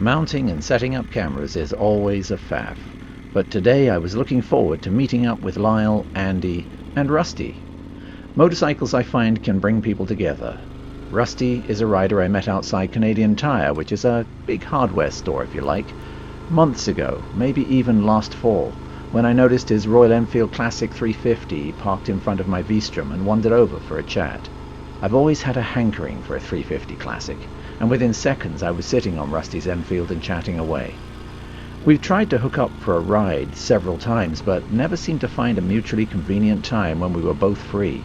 Mounting and setting up cameras is always a faff, but today I was looking forward to meeting up with Lyle, Andy, and Rusty. Motorcycles, I find, can bring people together. Rusty is a rider I met outside Canadian Tire, which is a big hardware store, if you like, months ago, maybe even last fall, when I noticed his Royal Enfield Classic 350 parked in front of my Vstrom and wandered over for a chat. I've always had a hankering for a 350 Classic, and within seconds I was sitting on Rusty's Enfield and chatting away. We've tried to hook up for a ride several times, but never seemed to find a mutually convenient time when we were both free.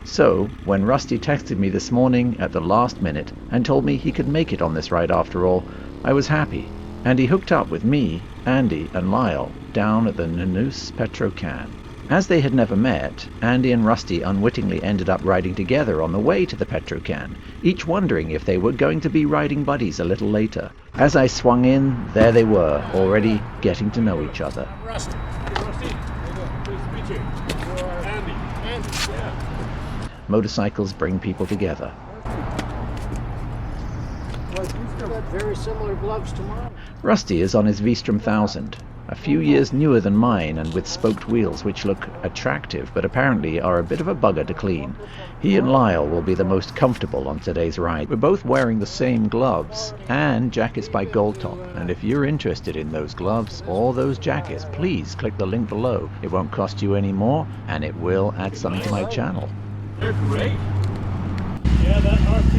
So, when Rusty texted me this morning at the last minute and told me he could make it on this ride after all, I was happy, and he hooked up with me, Andy, and Lyall down at the Nanus Petrocan. As they had never met, Andy and Rusty unwittingly ended up riding together on the way to the Petrocan, each wondering if they were going to be riding buddies a little later. As I swung in, there they were, already getting to know each other. Rusty. Hey, Rusty. How you doing? Pleased to meet you. You're Andy. Andy, yeah. Motorcycles bring people together. Well, you've got very similar gloves to mine. Rusty is on his Vstrom 1000, a few years newer than mine and with spoked wheels which look attractive but apparently are a bit of a bugger to clean. He and Lyle will be the most comfortable on today's ride. We're both wearing the same gloves and jackets by Goldtop, and if you're interested in those gloves or those jackets, please click the link below. It won't cost you any more and it will add something to my channel. They're great. Yeah, that RT.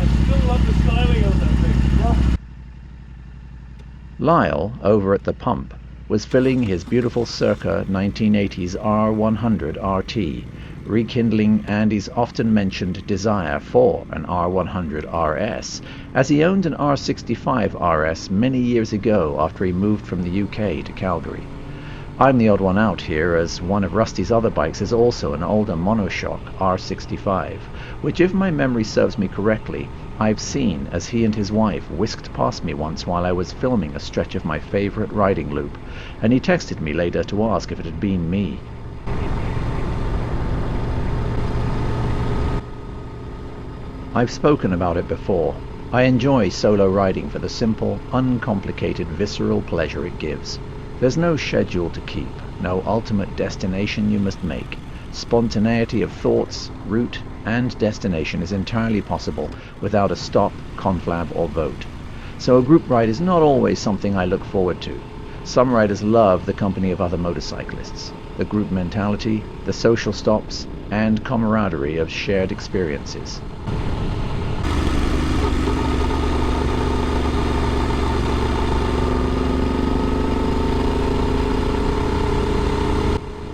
I still love the styling of that thing. Yeah. Lyle, over at the pump, was filling his beautiful circa 1980s R100RT, rekindling Andy's often mentioned desire for an R100RS, as he owned an R65 RS many years ago after he moved from the UK to Calgary. I'm the odd one out here, as one of Rusty's other bikes is also an older monoshock R65, which, if my memory serves me correctly, I've seen as he and his wife whisked past me once while I was filming a stretch of my favourite riding loop, and he texted me later to ask if it had been me. I've spoken about it before. I enjoy solo riding for the simple, uncomplicated, visceral pleasure it gives. There's no schedule to keep, no ultimate destination you must make. Spontaneity of thoughts, route, and destination is entirely possible without a stop, conflab, or vote. So a group ride is not always something I look forward to. Some riders love the company of other motorcyclists, the group mentality, the social stops, and camaraderie of shared experiences.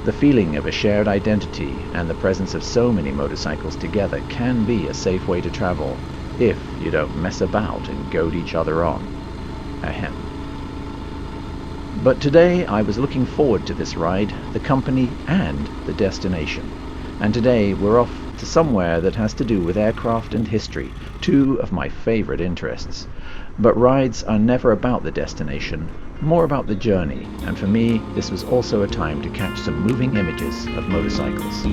The feeling of a shared identity and the presence of so many motorcycles together can be a safe way to travel, if you don't mess about and goad each other on. Ahem. But today I was looking forward to this ride, the company and the destination. And today we're off to somewhere that has to do with aircraft and history, two of my favorite interests. But rides are never about the destination, more about the journey, and for me this was also a time to catch some moving images of motorcycles.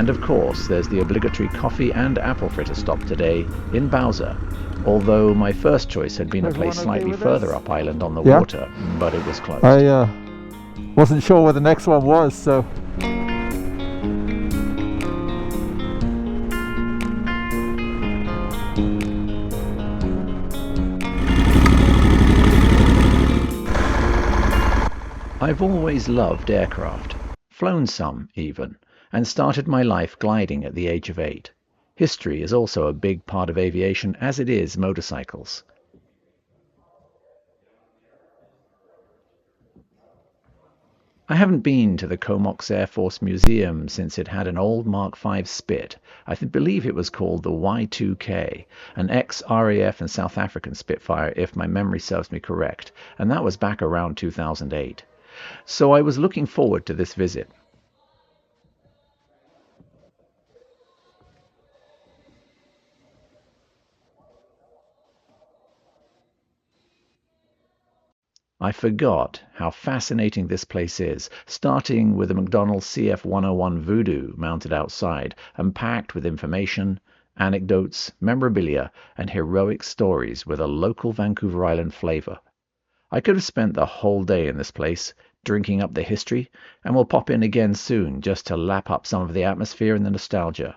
And of course, there's the obligatory coffee and apple fritter stop today in Bowser, although my first choice had been a place slightly further up island on the water, but it was closed. I wasn't sure where the next one was, so... I've always loved aircraft, flown some even, and started my life gliding at the age of 8. History is also a big part of aviation, as it is motorcycles. I haven't been to the Comox Air Force Museum since it had an old Mark V Spit. I believe it was called the Y2K, an ex-RAF and South African Spitfire if my memory serves me correct, and that was back around 2008. So I was looking forward to this visit. I forgot how fascinating this place is, starting with a McDonnell's CF-101 Voodoo mounted outside and packed with information, anecdotes, memorabilia, and heroic stories with a local Vancouver Island flavor. I could have spent the whole day in this place, drinking up the history, and will pop in again soon just to lap up some of the atmosphere and the nostalgia.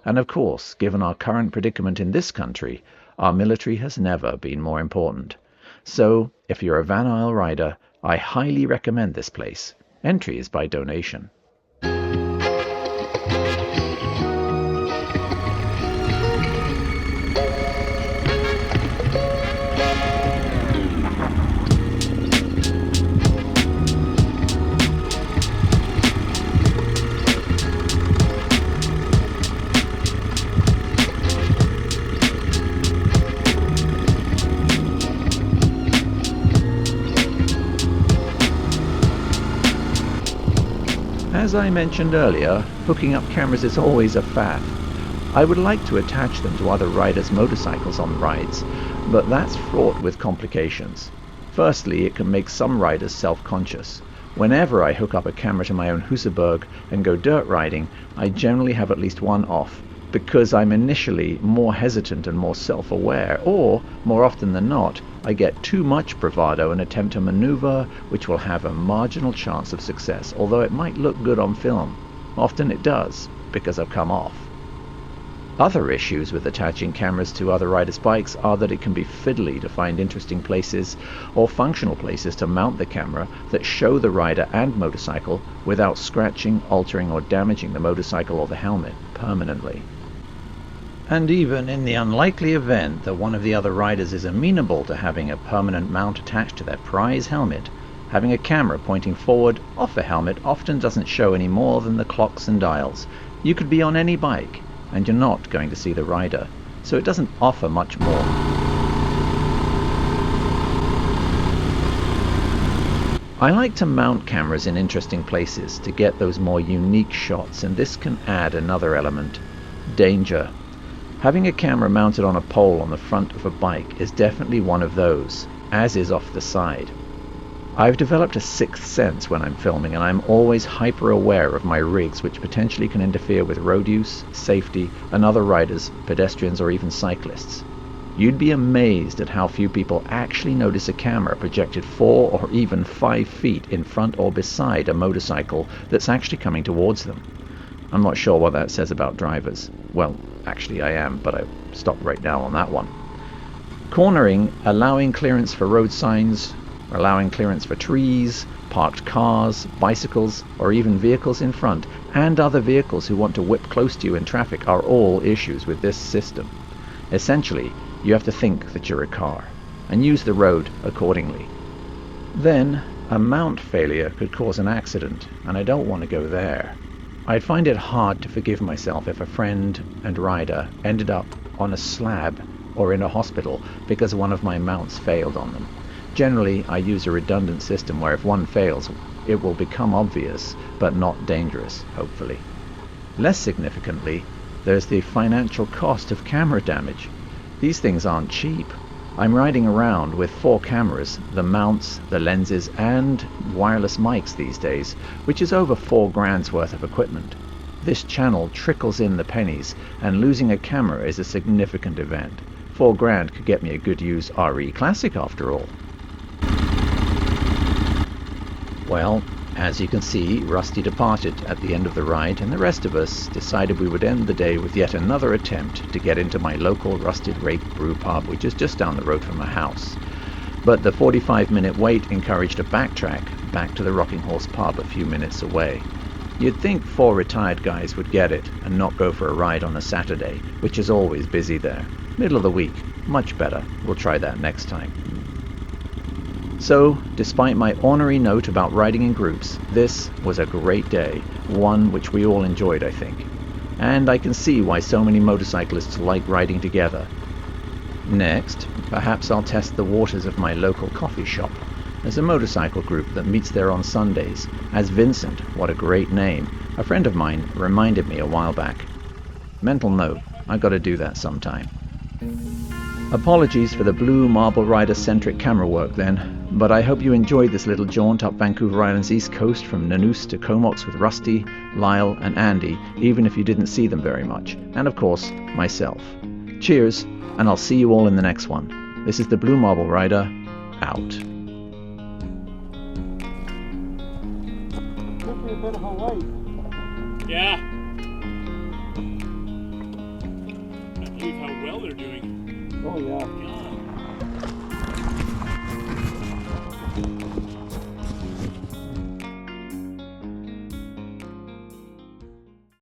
And of course, given our current predicament in this country, our military has never been more important. So, if you're a Van Isle rider, I highly recommend this place. Entry is by donation. As I mentioned earlier, hooking up cameras is always a faff. I would like to attach them to other riders' motorcycles on rides, but that's fraught with complications. Firstly, it can make some riders self-conscious. Whenever I hook up a camera to my own Husaberg and go dirt riding, I generally have at least one off, because I'm initially more hesitant and more self-aware, or, more often than not, I get too much bravado and attempt a maneuver which will have a marginal chance of success, although it might look good on film. Often it does, because I've come off. Other issues with attaching cameras to other riders' bikes are that it can be fiddly to find interesting places or functional places to mount the camera that show the rider and motorcycle without scratching, altering or damaging the motorcycle or the helmet permanently. And even in the unlikely event that one of the other riders is amenable to having a permanent mount attached to their prize helmet, having a camera pointing forward off a helmet often doesn't show any more than the clocks and dials. You could be on any bike, and you're not going to see the rider, so it doesn't offer much more. I like to mount cameras in interesting places to get those more unique shots, and this can add another element: danger. Having a camera mounted on a pole on the front of a bike is definitely one of those, as is off the side. I've developed a sixth sense when I'm filming, and I'm always hyper aware of my rigs which potentially can interfere with road use, safety, and other riders, pedestrians or even cyclists. You'd be amazed at how few people actually notice a camera projected 4 or even 5 feet in front or beside a motorcycle that's actually coming towards them. I'm not sure what that says about drivers. Well, actually I am, but I'll stop right now on that one. Cornering, allowing clearance for road signs, allowing clearance for trees, parked cars, bicycles, or even vehicles in front, and other vehicles who want to whip close to you in traffic are all issues with this system. Essentially, you have to think that you're a car, and use the road accordingly. Then, a mount failure could cause an accident, and I don't want to go there. I'd find it hard to forgive myself if a friend and rider ended up on a slab or in a hospital because one of my mounts failed on them. Generally, I use a redundant system where if one fails, it will become obvious, but not dangerous, hopefully. Less significantly, there's the financial cost of camera damage. These things aren't cheap. I'm riding around with 4 cameras, the mounts, the lenses, and wireless mics these days, which is over $4,000 worth of equipment. This channel trickles in the pennies, and losing a camera is a significant event. $4,000 could get me a good used RE Classic after all. Well, as you can see, Rusty departed at the end of the ride, and the rest of us decided we would end the day with yet another attempt to get into my local Rusted Rake brew pub, which is just down the road from my house. But the 45-minute wait encouraged a backtrack back to the Rocking Horse pub a few minutes away. You'd think 4 retired guys would get it and not go for a ride on a Saturday, which is always busy there. Middle of the week, much better. We'll try that next time. So, despite my ornery note about riding in groups, this was a great day, one which we all enjoyed, I think. And I can see why so many motorcyclists like riding together. Next, perhaps I'll test the waters of my local coffee shop. There's a motorcycle group that meets there on Sundays, as Vincent, what a great name, a friend of mine reminded me a while back. Mental note, I've got to do that sometime. Apologies for the blue Marble Rider-centric camera work then, but I hope you enjoyed this little jaunt up Vancouver Island's east coast from Nanoose to Comox with Rusty, Lyle and Andy, even if you didn't see them very much, and of course, myself. Cheers, and I'll see you all in the next one. This is the Blue Marble Rider, out. Took me a bit of a wait. Yeah. I believe how well they're doing. Oh yeah.